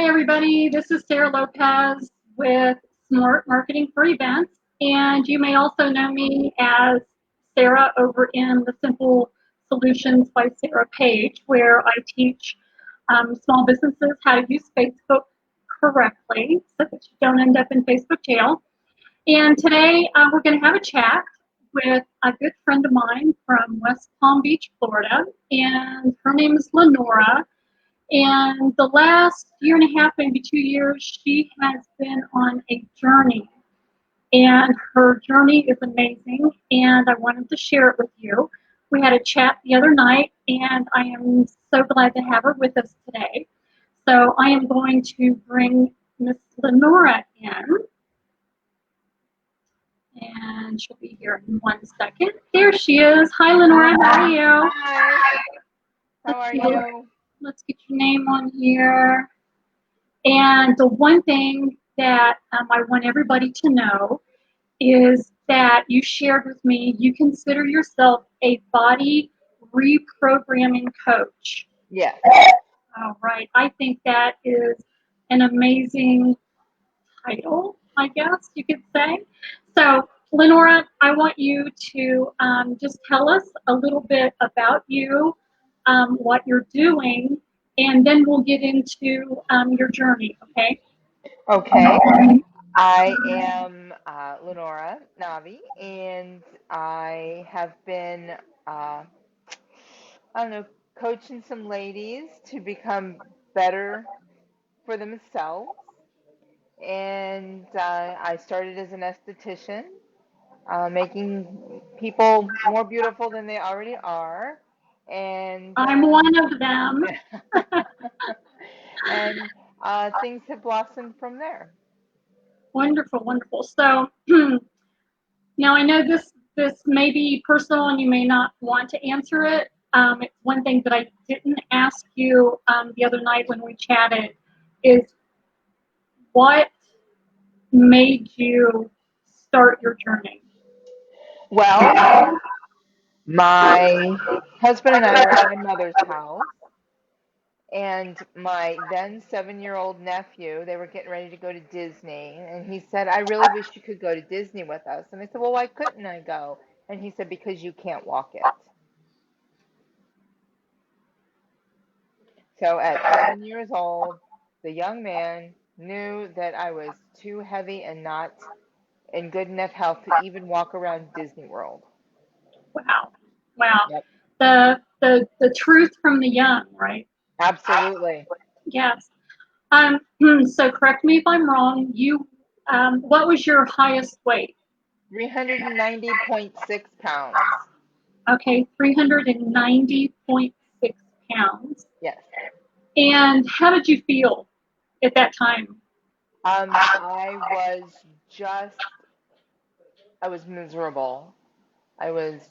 Hi, everybody. This is Sarah Lopez with Smart Marketing for Events. And you may also know me as Sarah over in the Simple Solutions by Sarah page, where I teach small businesses how to use Facebook correctly so that you don't end up in Facebook jail. And today we're going to have a chat with a good friend of mine from West Palm Beach, Florida. And her name is Lenora. And the last year and a half, maybe 2 years, she has been on a journey. And her journey is amazing, and I wanted to share it with you. We had a chat the other night, and I am so glad to have her with us today. So I am going to bring Miss Lenora in, and she'll be here in 1 second. There she is. Hi, Lenora. How are you? Hi. How are you? Let's get your name on here. And the one thing that I want everybody to know is that you shared with me you consider yourself a body reprogramming coach. Yes. All right. I think that is an amazing title, I guess you could say. So, Lenora, I want you to just tell us a little bit about you, what you're doing, and then we'll get into your journey, okay? Okay. I am Lenora Nave, and I have been, I don't know, coaching some ladies to become better for themselves. And I started as an esthetician, making people more beautiful than they already are. And I'm one of them. and things have blossomed from there. Wonderful, wonderful. So now I know this may be personal and you may not want to answer it. It's one thing that I didn't ask you the other night when we chatted is what made you start your journey? Well, my husband and I were at my mother's house, and my then 7-year-old nephew, they were getting ready to go to Disney, and he said, I really wish you could go to Disney with us. And I said, well, why couldn't I go? And he said, because you can't walk it. So at 7 years old, the young man knew that I was too heavy and not in good enough health to even walk around Disney World. Wow. Wow. Yep. The truth from the young, right? Absolutely. Yes. So correct me if I'm wrong. You what was your highest weight? 390.6 pounds. Okay, 390.6 pounds. Yes. And how did you feel at that time? I was miserable. I was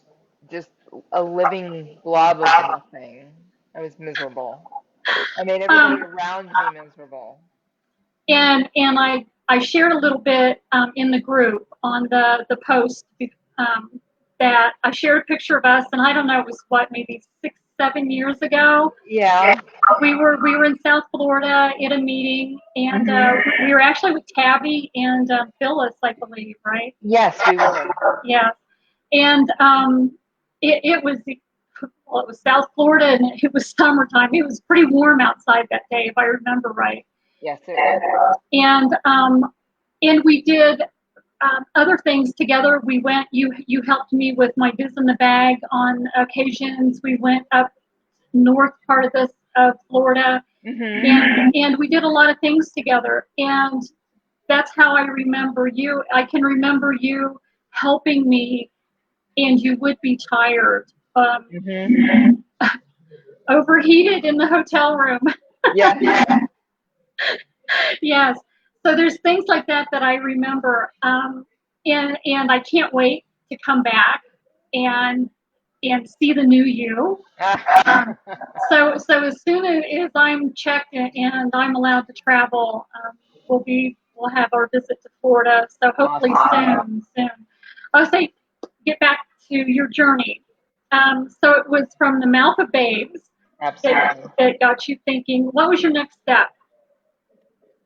just a living blob of nothing. I was miserable. I made everybody around me miserable. And I shared a little bit in the group on the post that I shared a picture of us, and I don't know, it was what, maybe 6-7 years ago. Yeah. We were in South Florida at a meeting, and we were actually with Tabby and Phyllis, I believe, right? Yes, we were. Yeah, and it was South Florida, and it was summertime. It was pretty warm outside that day, if I remember right. Yes, it was. And we did other things together. We went. You helped me with my biz in the bag on occasions. We went up north part of this of Florida, and we did a lot of things together. And that's how I remember you. I can remember you helping me, and you would be tired, overheated in the hotel room. Yeah. Yes. So there's things like that that I remember, and I can't wait to come back and see the new you. So as soon as I'm checked and I'm allowed to travel, we'll have our visit to Florida. So hopefully soon. I'll say get back to your journey. So it was from the mouth of babes Absolutely. that got you thinking. What was your next step?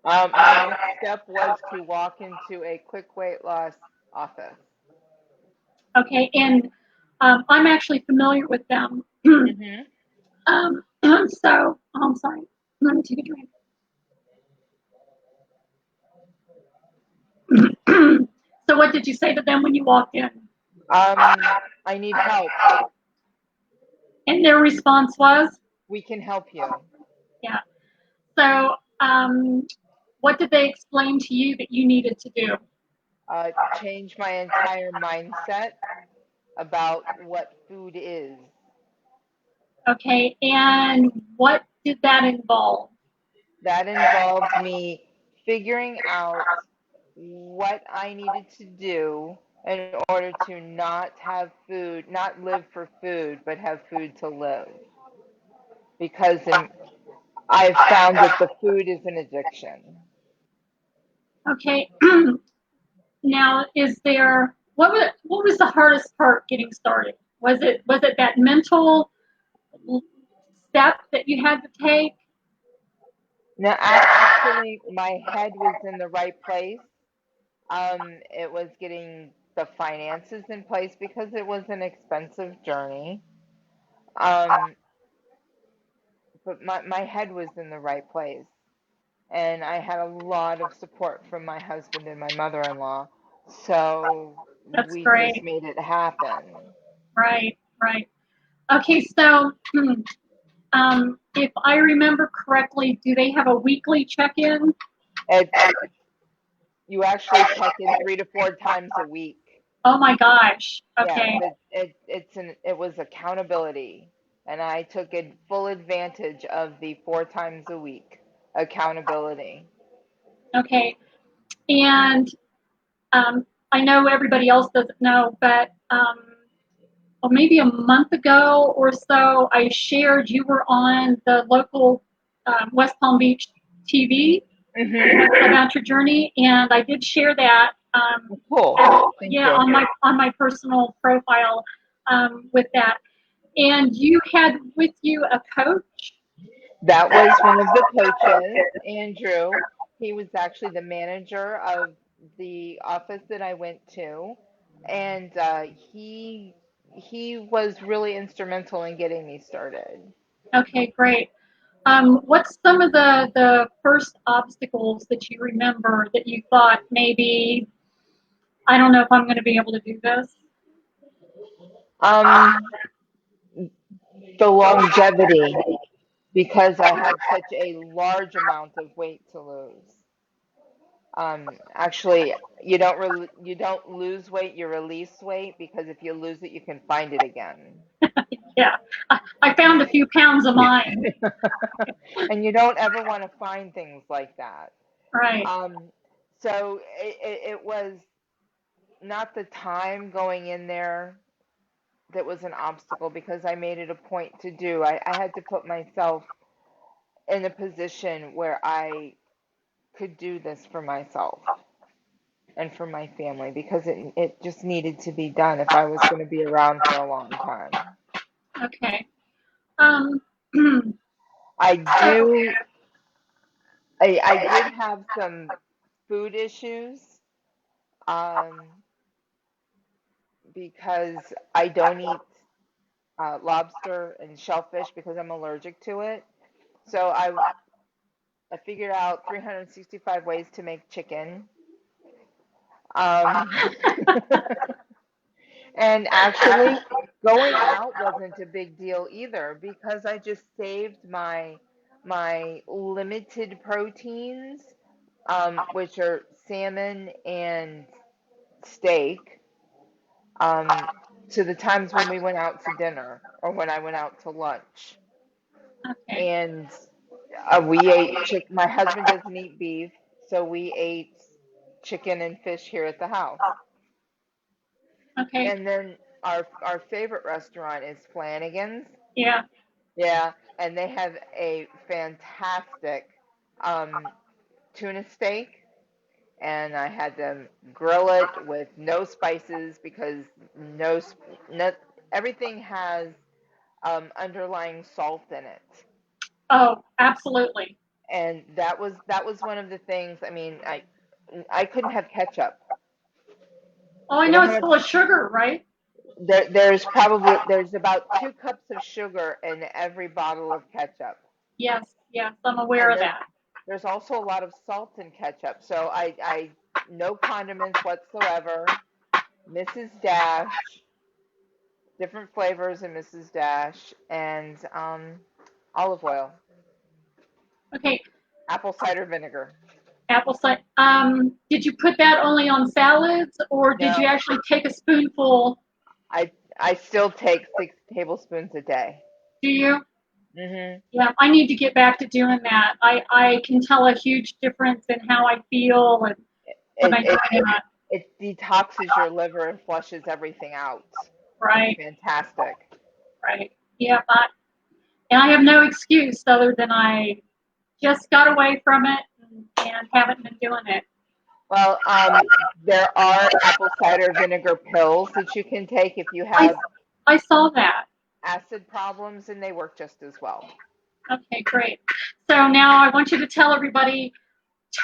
My next step was to walk into a quick weight loss office. Okay, and I'm actually familiar with them. Hmm. So, I'm sorry. Let me take a drink. So, what did you say to them when you walked in? I need help. And their response was, We can help you. yeah. So, what did they explain to you that you needed to do? Change my entire mindset about what food is. Okay, and what did that involve? That involved me figuring out what I needed to do in order to not have food, not live for food, but have food to live. Because I've found that the food is an addiction. Okay, now is there what was the hardest part getting started? Was it that mental step that you had to take? Now, actually, my head was in the right place. It was getting the finances in place because it was an expensive journey. Um, but my head was in the right place. And I had a lot of support from my husband and my mother-in-law. So That's we just great. made it happen. Right, right. Okay, so if I remember correctly, do they have a weekly check-in? It's you actually check in 3 to 4 times a week. Oh my gosh. Yes, Okay. it was accountability, and I took full advantage of the 4 times a week accountability. Okay. And I know everybody else doesn't know, but well, maybe a month ago or so, I shared you were on the local West Palm Beach TV Hmm. about your journey, and I did share that. Cool. Thank Yeah, you. on my personal profile with that. And you had with you a coach. That was one of the coaches, Andrew. He was actually the manager of the office that I went to, and he was really instrumental in getting me started. Okay, great. What's some of the first obstacles that you remember that you thought maybe I don't know if I'm going to be able to do this? Um, the longevity, because I had such a large amount of weight to lose. Actually, you don't lose weight, you release weight because if you lose it, you can find it again. Yeah, I found a few pounds of mine. And you don't ever want to find things like that. Right. Um, so it was not the time going in there that was an obstacle because I made it a point to do. I had to put myself in a position where I could do this for myself and for my family because it just needed to be done if I was going to be around for a long time. Okay. Um, I do, I did have some food issues um, because I don't eat lobster and shellfish because I'm allergic to it. So I figured out 365 ways to make chicken. Um, and actually, going out wasn't a big deal either because I just saved my limited proteins, which are salmon and steak, um, to the times when we went out to dinner or when I went out to lunch. okay. And we ate chick. My husband doesn't eat beef, so we ate chicken and fish here at the house. Okay. And then our favorite restaurant is Flanagan's. Yeah. Yeah, and they have a fantastic um, tuna steak, and I had them grill it with no spices because no, no everything has underlying salt in it. Oh, absolutely. And that was one of the things. I mean, I couldn't have ketchup. Oh, I You know know how it's much full of sugar, right? there's about 2 cups of sugar in every bottle of ketchup. Yes, yes, I'm aware And of that. there's also a lot of salt in ketchup. So I no condiments whatsoever. Mrs. Dash, different flavors in Mrs. Dash, and olive oil, Okay, apple cider vinegar. apple cider. Did you put that only on salads, or did you No, actually take a spoonful? I still take 6 tablespoons a day. Do you? Hmm. Yeah, I need to get back to doing that. I can tell a huge difference in how I feel and when It I do it that. it detoxes your liver and flushes everything out. It's Right, fantastic. right. Yeah, and I have no excuse other than I just got away from it and haven't been doing it. Well, there are apple cider vinegar pills that you can take if you I have I saw that. acid problems, and they work just as well. Okay, great. So now I want you to tell everybody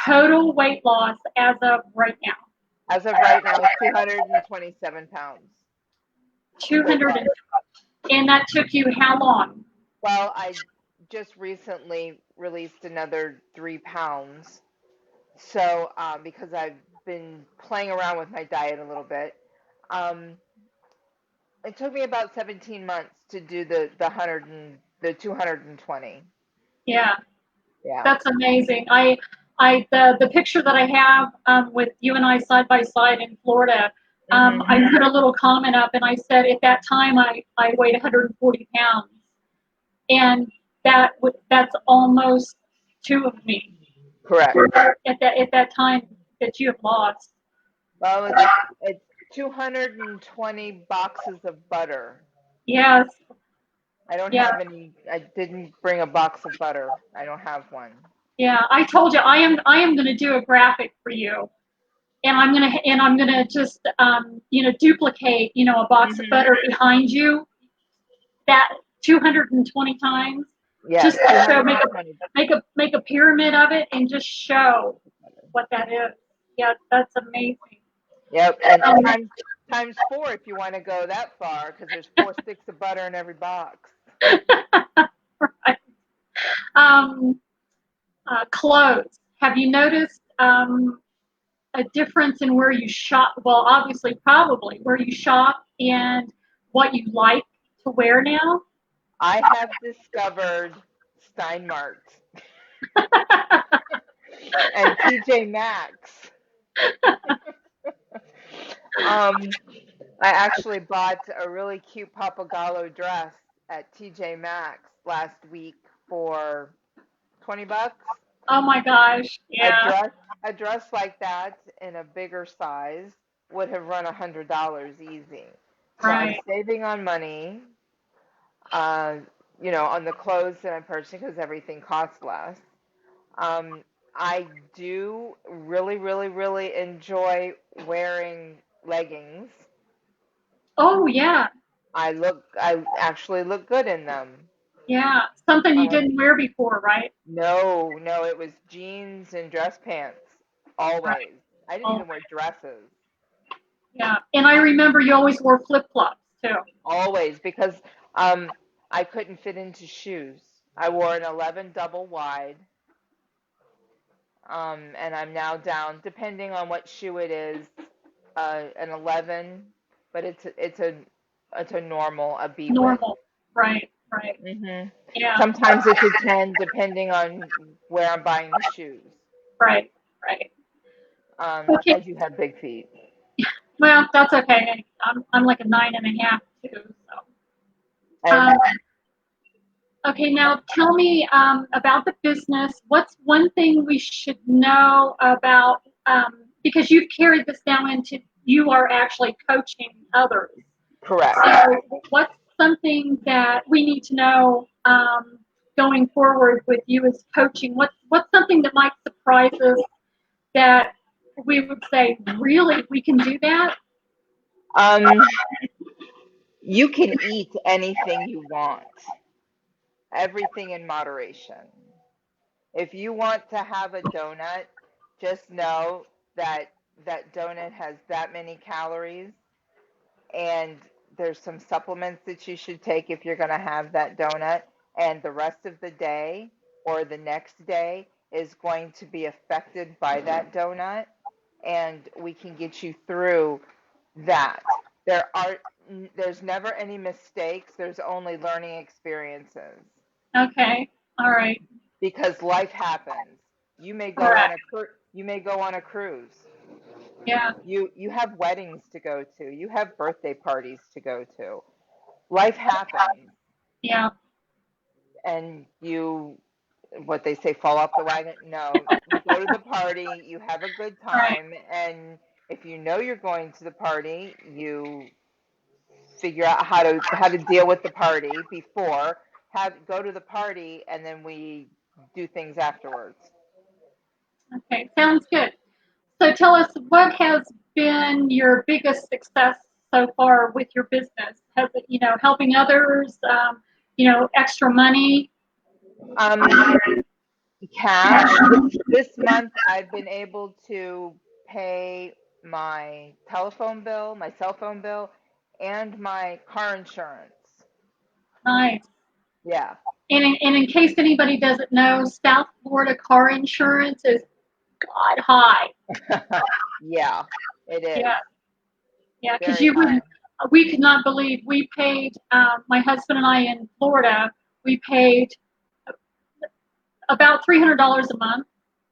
total weight loss as of right now. As of right now, 227 pounds weight 200, loss. and that took you how long? Well, I just recently released another 3 pounds. So, because I've been playing around with my diet a little bit, um, it took me about 17 months to do the 220. Yeah, Yeah. that's amazing. The picture that I have with you and I side by side in Florida, Hmm. I put a little comment up and I said at that time I weighed 140 pounds, and that's almost two of me Correct. at that time that you have lost. Well, it's 220 boxes of butter. Yes, I don't yeah, have any. I didn't bring a box of butter. I don't have one. yeah. I told you I am going to do a graphic for you, and I'm gonna just duplicate a box of Hmm. butter behind you that 220 times, Yes, just to show, 220. make a pyramid of it and just show what that is. Yeah, that's amazing. Yep, and Um, times four if you want to go that far, because there's 4 sticks of butter in every box. right. um, Clothes. Have you noticed a difference in where you shop? Well, obviously, probably where you shop and what you like to wear now. I have discovered Steinmart and TJ Maxx. Um, I actually bought a really cute Papagallo dress at TJ Maxx last week for $20. Oh my gosh, A yeah, dress a dress like that in a bigger size would have run $100 easy. So I'm right. saving on money, uh, on the clothes that I'm purchasing because everything costs less. Um, I do really, really, really enjoy wearing leggings. Oh yeah, I actually look good in them. yeah. Something you Um, didn't wear before, right? no, no, it was jeans and dress pants Right. always. I didn't Oh even wear dresses. yeah. And I remember you always wore flip flops too. Always, because um, I couldn't fit into shoes. I wore an 11 double wide, and I'm now down, depending on what shoe it is, an 11, but it's a normal, a B width. Normal. Right. Right. Hmm. Yeah. Sometimes it's a 10, depending on where I'm buying the shoes. Right. Right. I Okay. do have big feet. Well, that's okay. I'm like a 9.5 too. So. And Um, okay. Now tell me about the business. What's one thing we should know about? Because you've carried this now into you are actually coaching others. correct. So, what's something that we need to know going forward with you as coaching? What's something that might surprise us that we would say, really, we can do that? Um, you can eat anything you want, everything in moderation. If you want to have a donut, just know that that donut has that many calories, and there's some supplements that you should take if you're going to have that donut, and the rest of the day or the next day is going to be affected by that donut, and we can get you through that. There's never any mistakes, there's only learning experiences, Okay. All right. because life happens. Correct. You may go on a cruise. Yeah. You have weddings to go to. You have birthday parties to go to. Life happens, Yeah. and you, what they say, fall off the wagon. No, you go to the party, you have a good Right. time, and if you know you're going to the party, you figure out how to deal with the party before, have go to the party, and then we do things afterwards. Okay. Sounds good. So tell us, what has been your biggest success so far with your business? Has it, helping others, extra money? Um, Cash. This month I've been able to pay my telephone bill, my cell phone bill, and my car insurance. Nice. Yeah. And in case anybody doesn't know, South Florida car insurance is God high. Yeah, it Yeah, is. yeah, because Very high. we could not believe we paid, my husband and I in Florida, we paid about $300 a month,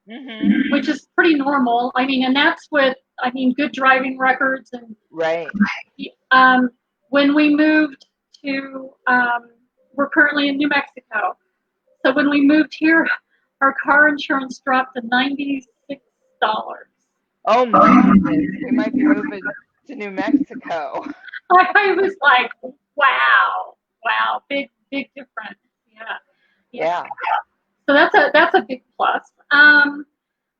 Mhm. which is pretty normal. I mean, and that's with, good driving records. And Right. um, when we moved to, we're currently in New Mexico. So when we moved here, our car insurance dropped to $96. Oh my goodness. We might be moving to New Mexico. I was like, wow, wow, big difference. Yeah, yeah. Yeah. So that's a big plus.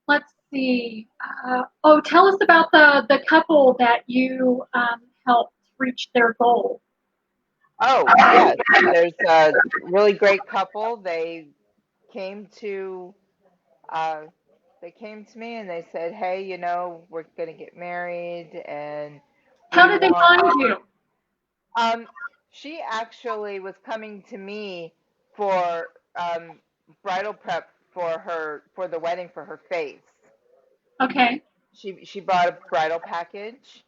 Let's see. Oh, tell us about the couple that you helped reach their goal. Oh, yes. There's a really great couple. Came to uh, they came to me and they said, "Hey, we're going to get married, and How we did they want." find you? Um, she actually was coming to me for bridal prep for the wedding for her face. Okay. She bought a bridal package,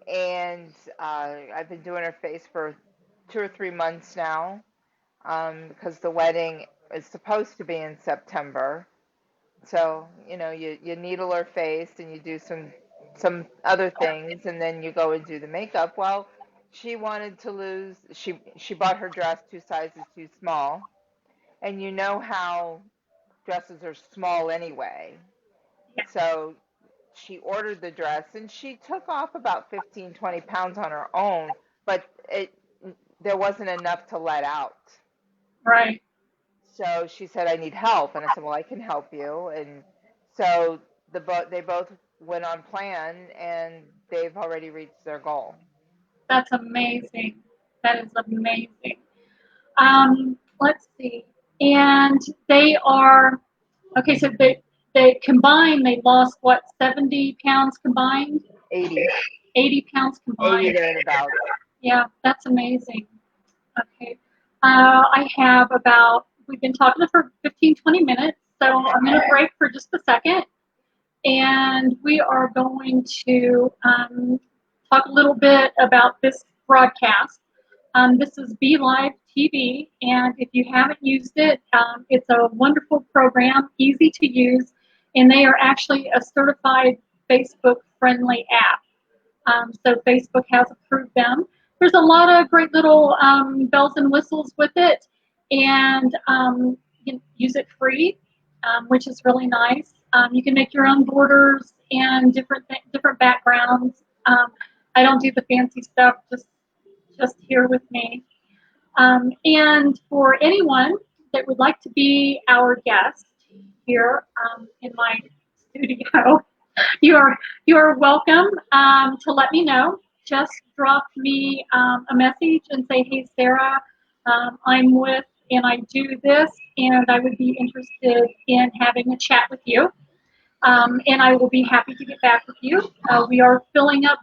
and I've been doing her face for 2 or 3 months now, because the wedding is supposed to be in September. So, you needle her face and you do some other things, and then you go and do the makeup. Well, she wanted to lose, she bought her dress 2 sizes too small. And you know how dresses are small anyway. Yeah. So she ordered the dress and she took off about 15, 20 pounds on her own, but there wasn't enough to let out. Right. So she said, "I need help." And I said, "Well, I can help you." And so they both went on plan, and they've already reached their goal. That's amazing. That is amazing. Let's see. And they are okay. So they combined. They lost what, 70 pounds combined? 80, 80 pounds 80 combined. thereabouts. Yeah, that's amazing. Okay. I have we've been talking for 15, 20 minutes, so Okay. I'm going to break for just a second. And we are going to talk a little bit about this broadcast. This is Be Live TV, and if you haven't used it, it's a wonderful program, easy to use, and they are actually a certified Facebook-friendly app. So Facebook has approved them. There's a lot of great little bells and whistles with it, and you can use it free, which is really nice. You can make your own borders and different backgrounds. I don't do the fancy stuff, just here with me. And for anyone that would like to be our guest here in my studio, you are welcome to let me know. Just drop me a message and say, "Hey, Sarah, I'm with and I do this, and I would be interested in having a chat with you. And I will be happy to get back with you. We are filling up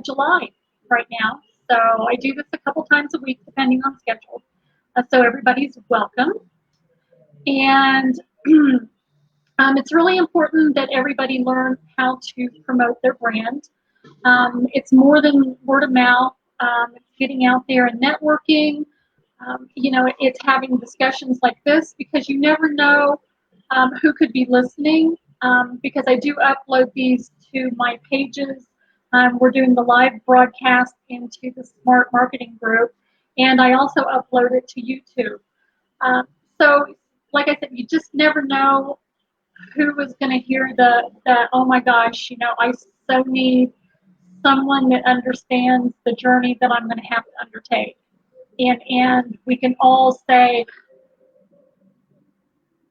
July right now, so I do this a couple times a week depending on schedule. So everybody's welcome. And it's really important that everybody learn how to promote their brand. It's more than word of mouth. It's getting out there and networking. It's having discussions like this because you never know who could be listening. Because I do upload these to my pages. We're doing the live broadcast into the Smart Marketing group, and I also upload it to YouTube. Um, so, like I said, you just never know who is going to hear the oh my gosh, I so need someone that understands the journey that I'm going to have to undertake. And we can all say,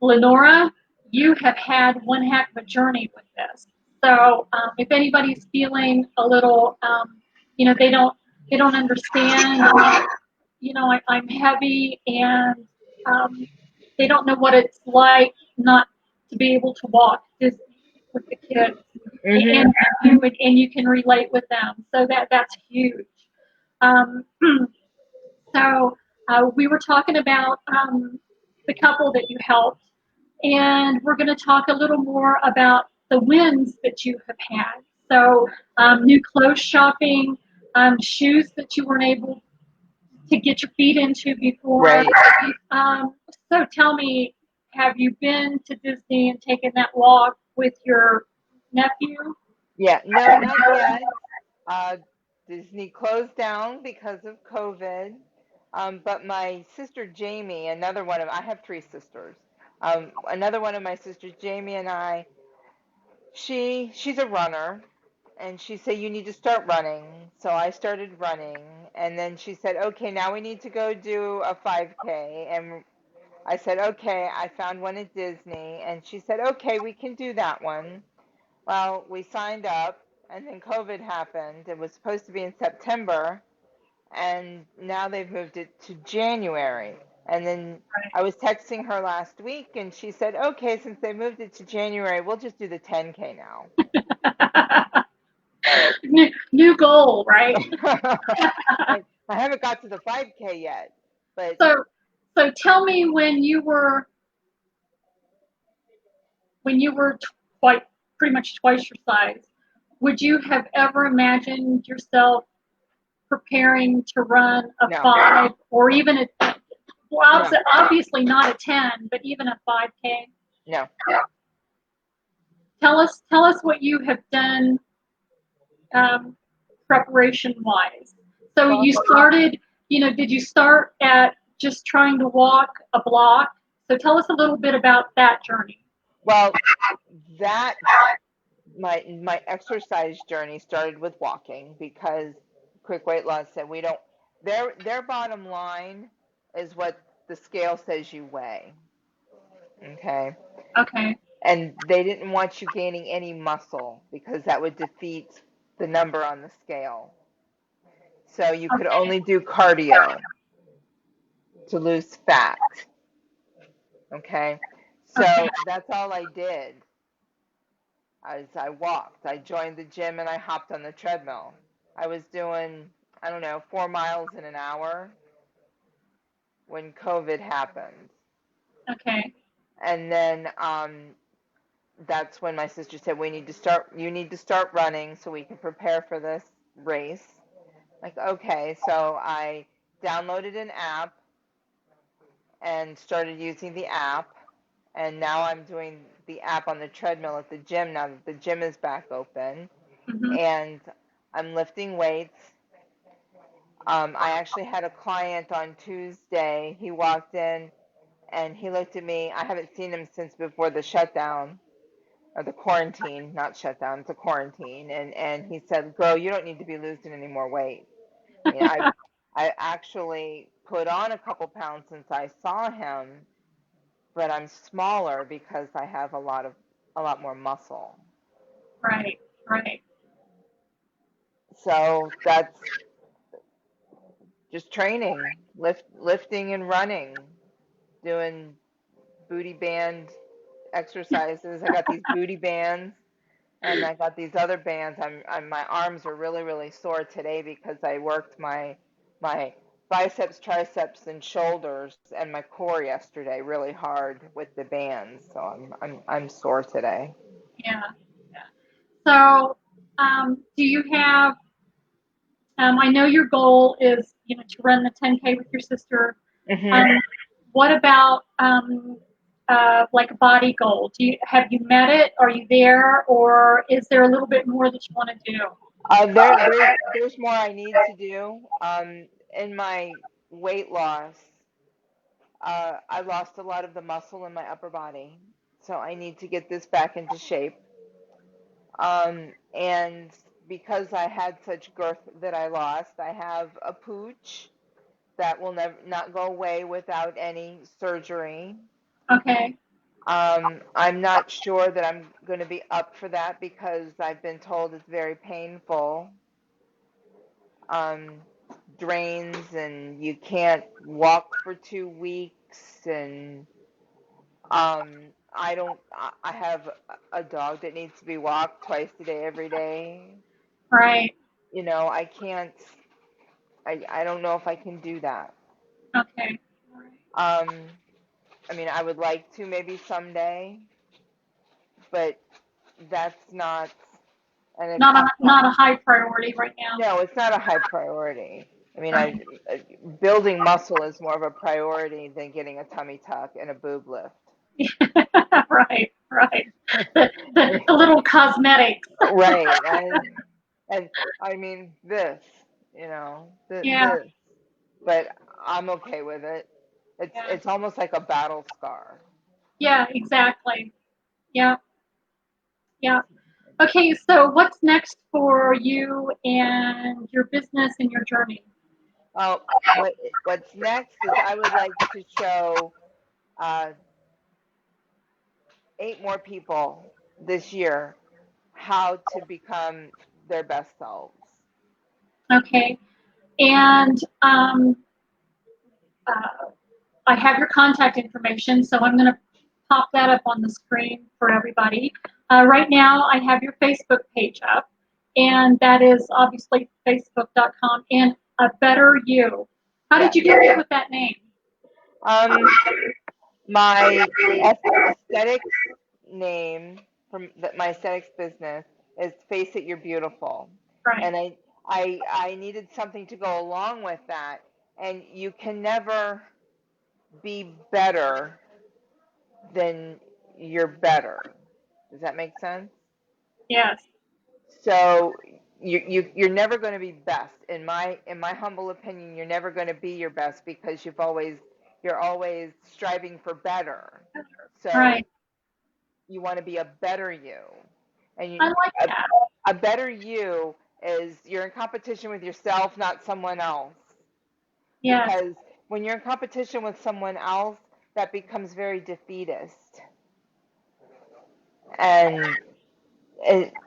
Lenora, you have had one heck of a journey with this. So if anybody's feeling a little, they don't understand, I'm heavy, and they don't know what it's like not to be able to walk Disney with the kids, Mm-hmm. and you can relate with them. So that's huge. Um, so we were talking about the couple that you helped, and we're going to talk a little more about the wins that you have had. So new clothes shopping, shoes that you weren't able to get your feet into before. Right. Um, so tell me, have you been to Disney and taken that walk with your nephew? Yeah, no, not yet. Uh, Disney closed down because of COVID. But my sister Jamie, another one of, I have three sisters. Another one of my sisters, Jamie, and I, she's a runner, and she said you need to start running. So I started running, and then she said, okay, now we need to go do a 5K, and I said, okay. I found one at Disney, and she said, okay, we can do that one. Well, we signed up, and then COVID happened. It was supposed to be in September, and now they've moved it to January. And then I was texting her last week, and she said, okay, since they moved it to January, we'll just do the 10K now. New goal, right? I haven't got to the 5K yet, but So tell me, when you were quite pretty much twice your size, would you have ever imagined yourself preparing to run a no, 5 or even well, no, obviously not a 10, but even a 5K? no. Tell us what you have done preparation wise. So Well, you started, did you start at just trying to walk a block? So tell us a little bit about that journey. well, that my exercise journey started with walking because quick weight loss said we don't their bottom line is what the scale says you weigh, okay, Okay. and they didn't want you gaining any muscle because that would defeat the number on the scale, so you could Okay. only do cardio to lose fat, okay, Okay. so that's all I did. As I walked, I joined the gym and I hopped on the treadmill. I was doing, I don't know, 4 miles in an hour when COVID happened. Okay. And then that's when my sister said, you need to start running so we can prepare for this race. Like, okay. So I downloaded an app and started using the app. And now I'm doing the app on the treadmill at the gym now that the gym is back open. Hmm. And I'm lifting weights. I actually had a client on Tuesday. He walked in and he looked at me. I haven't seen him since before the shutdown or the quarantine, not shutdown, it's a quarantine. And he said, "Girl, you don't need to be losing any more weight." I mean, I actually put on a couple pounds since I saw him, but I'm smaller because I have a lot more muscle. Right. Right. So that's just training, lifting and running. doing booty band exercises. I got these booty bands, and I got these other bands. My arms are really, really sore today because I worked my biceps, triceps, and shoulders and my core yesterday really hard with the bands. So I'm sore today. Yeah. Yeah. So, do you have? I know your goal is, to run the 10K with your sister. Hmm. Um, what about like a body goal? Have you met it? Are you there, or is there a little bit more that you want to do? There's more I need to do. In my weight loss, I lost a lot of the muscle in my upper body, so I need to get this back into shape. And because I had such girth that I lost, I have a pooch that will never not go away without any surgery. Okay. I'm not sure that I'm going to be up for that because I've been told it's very painful. Um, Drains and you can't walk for 2 weeks and I don't I have a dog that needs to be walked twice a day every day. Right. You know, I can't I don't know if I can do that. Okay. All right. Um, I mean, I would like to maybe someday, but that's not and it costs a Not a high priority right now. no, it's not a high priority. I mean, Right. building muscle is more of a priority than getting a tummy tuck and a boob lift. Right. Right. The little cosmetics. Right. And I mean this, you know, Yeah. this, but I'm okay with it. Yeah. It's almost like a battle scar. Yeah. Exactly. Yeah. Yeah. Okay. So what's next for you and your business and your journey? Oh, what's next is I would like to show uh, 8 more people this year how to become their best selves. Okay. And uh, I have your contact information, so I'm going to pop that up on the screen for everybody. Right now, I have your Facebook page up, and that is obviously facebook.com and a better you. How did Yes. you get with that name? Um, my aesthetics name my aesthetics business is Face It, You're Beautiful, Right. and I needed something to go along with that, and you can never be better than you're better. Does that make sense? Yes. So you're never going to be best in my humble opinion. You're never going to be your best because you're always striving for better. So Right. you want to be a better you, and I like a, that. a better you is you're in competition with yourself, not someone else. Yes. Because when you're in competition with someone else, that becomes very defeatist, and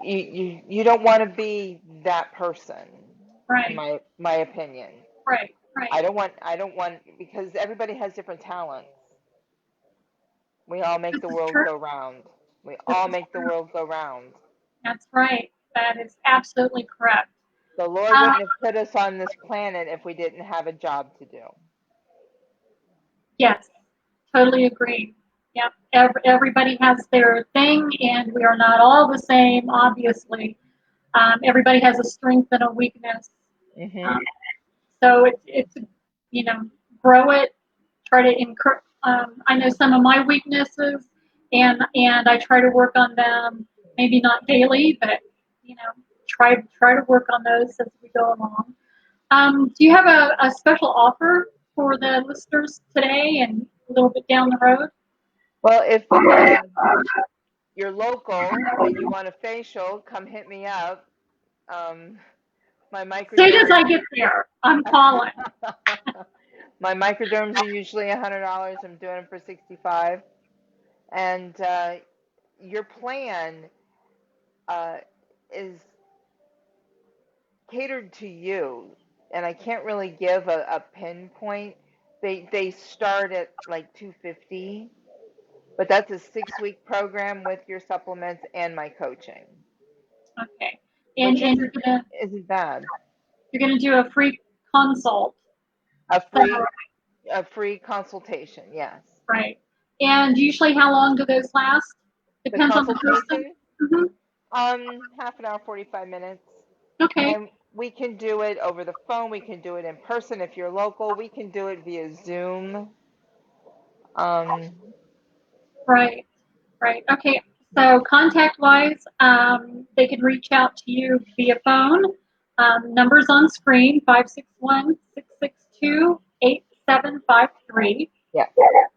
you don't want to be that person, in Right. my opinion. Right. Right. I don't want because everybody has different talents. We all make This the is world true. go round. We This all is make the true. world go round. That's right. That is absolutely correct. The Lord Um, wouldn't have put us on this planet if we didn't have a job to do. yes. Totally agree. Yep. Everybody has their thing, and we are not all the same, obviously. Everybody has a strength and a weakness. Hmm. Um, so it's, you know, grow it, try to encourage. I know some of my weaknesses, and I try to work on them, maybe not daily, but, try to work on those as we go along. Do you have a special offer for the listeners today and a little bit down the road? Well, if you're local and you want a facial, come hit me up. Um, my Soon as microderms, I get there, I'm calling. my microderms are usually $100. I'm doing them for 65. And your plan uh, is catered to you, and I can't really give a pinpoint. They start at like 250, but that's a 6-week program with your supplements and my coaching, Okay. And which isn't bad. you're gonna do a free consult. A So, free consultation, yes. right. And usually, how long do those last? The Depends on the person. consultation, Hmm. half an hour, 45 minutes. Okay. And we can do it over the phone. We can do it in person. If you're local, we can do it via Zoom. Um, Right. Right. Okay. So contact-wise, they can reach out to you via phone. Numbers on screen, 561-662-8753. yeah,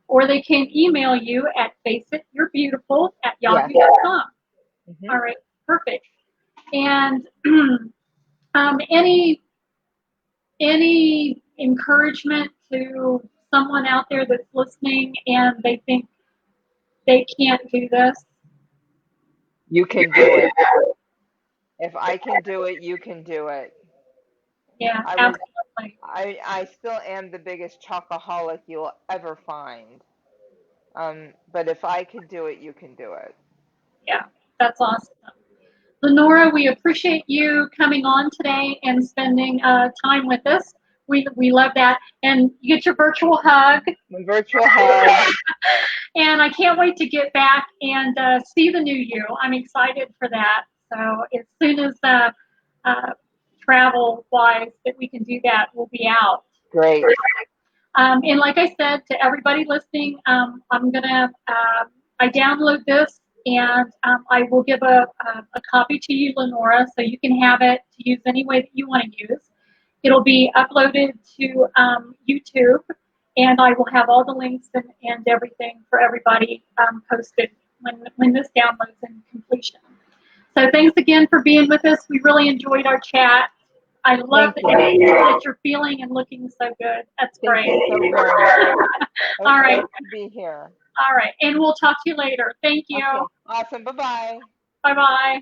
Or they can email you at yes. faceityourbeautiful@yahoo.com. Hmm. All right. Perfect. And any encouragement to someone out there that's listening and they think they can't do this? You can do it. If I can do it, you can do it. Yeah, I was, absolutely. I still am the biggest chocoholic you'll ever find. But if I can do it, you can do it. Yeah, that's awesome. Lenora, we appreciate you coming on today and spending time with us. We love that. And you get your virtual hug. My virtual hug. And I can't wait to get back and see the new you. I'm excited for that. So as soon as travel wise that we can do that, we'll be out. Great. And like I said to everybody listening, I'm gonna I download this and I will give a copy to you, Lenora, so you can have it to use any way that you want to use. It'll be uploaded to YouTube, and I will have all the links and everything for everybody posted when this downloads and completion. So thanks again for being with us. We really enjoyed our chat. I love Thank you. that you're feeling and looking so good. That's Thank great. you so very much. It was All right. great to be here. All right. And we'll talk to you later. Thank you. Okay. Awesome. Bye-bye. Bye bye.